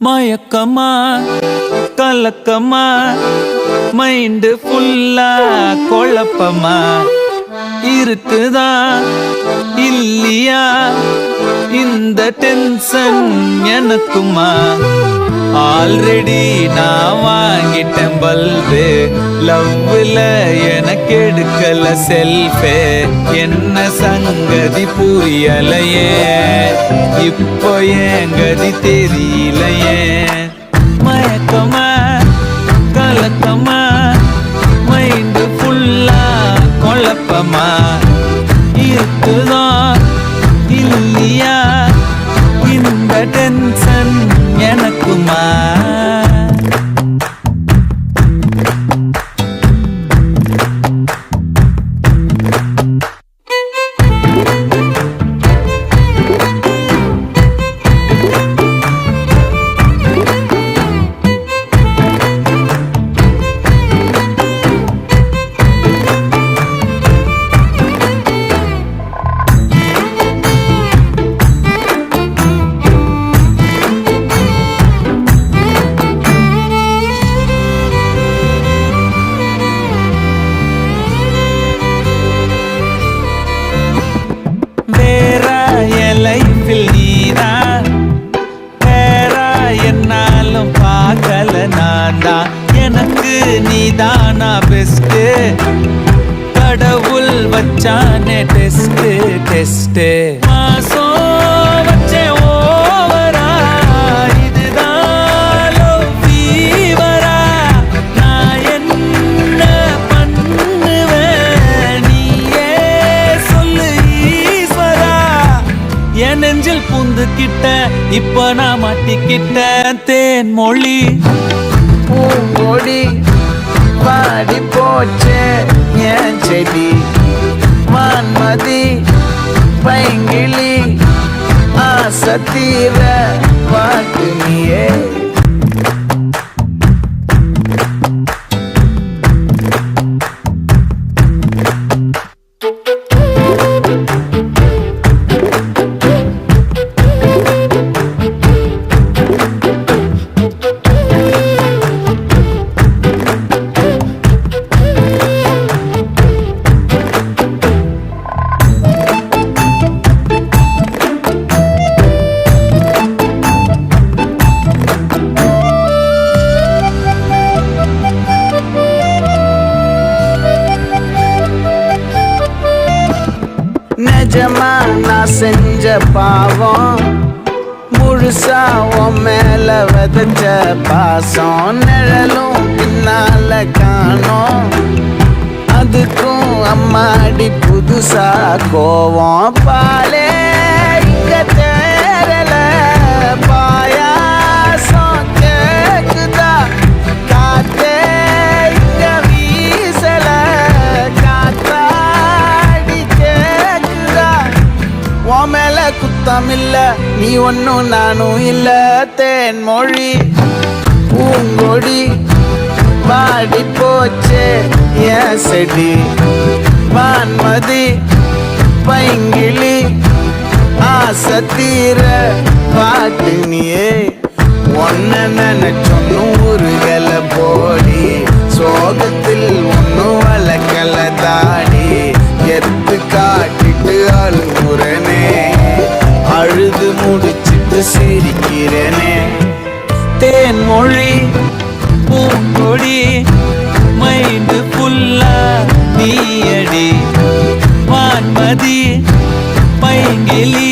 மயக்கமா கலக்கமா மைண்டு ஃபுல்லா குழப்பமா இருக்குதா இல்லையா இந்த டென்ஷன் எனக்குமா? ஆல்ரெடி நான் வாங்கிட்டேன் பல்பு, லவ்ல எனக்கு எடுக்கல செல்ஃபே. என்ன சங்கதி புரியலையே, இப்போ என் கதி தெரியலையே. மயக்கமா கலக்கமா மைண்டு ஃபுல்லா குழப்பமா இருக்குதா இல்லையா இந்த டென்ஷன் எனக்குமா? லைஃபில் நீதான் பேரா என்னாலும் பார்க்கல நான் தான். எனக்கு நீதானா பெஸ்ட், கடவுள் வச்சானே டெஸ்ட் டெஸ்ட். மாசம் வச்சே ஓவரா இதுதான் லவ் ஃபீவரா. நான் என்ன பண்ணுவேன் நீயே சொல்லு ஈஸ்வரா. என் நெஞ்சில் பூந்துக்கிட்ட இப்ப நான் மாட்டிக்கிட்ட தேன் மொழி பூங்கொடி பாடி போச்சே என் செடி. வான்மதி பைங்கிளி ஆசை தீர பாட்டு நீயே. நிஜமா நான் செஞ்ச பாவம் முழுசா உன் மேல விதைச்ச பாசம். நிழலும் பின்னால காணோம், அதுக்கும் அம்மாடி புதுசா கோவம். பாலே இங்க தேரல பாயாசம் கேக்குதா, காத்தே இங்க வீசல காத்தாடி கேக்குதா. உன் மேல குத்தம் இல்ல, நீ ஒன்னும் நானும் இல்ல. தேன் மொழி பூங்கொடி பாடி போச்சே என் செடி. வான்மதி பைங்கிளி ஆசை தீர பாட்டு நீயே. ஒன்ன நினைச்சொன்னு ஊருகல போடி, சோகத்தில் ஒன்னும் வளர்க்கல தாடி. எத்து காட்டிட்டு அழுகுறனே, அழுது முடிச்சிட்டு சிரிக்கிறனே. தேன் மொழி பூங்கொடி மைண்டு ஃபுல்லா நீயடி. வான்மதி பைங்கிளி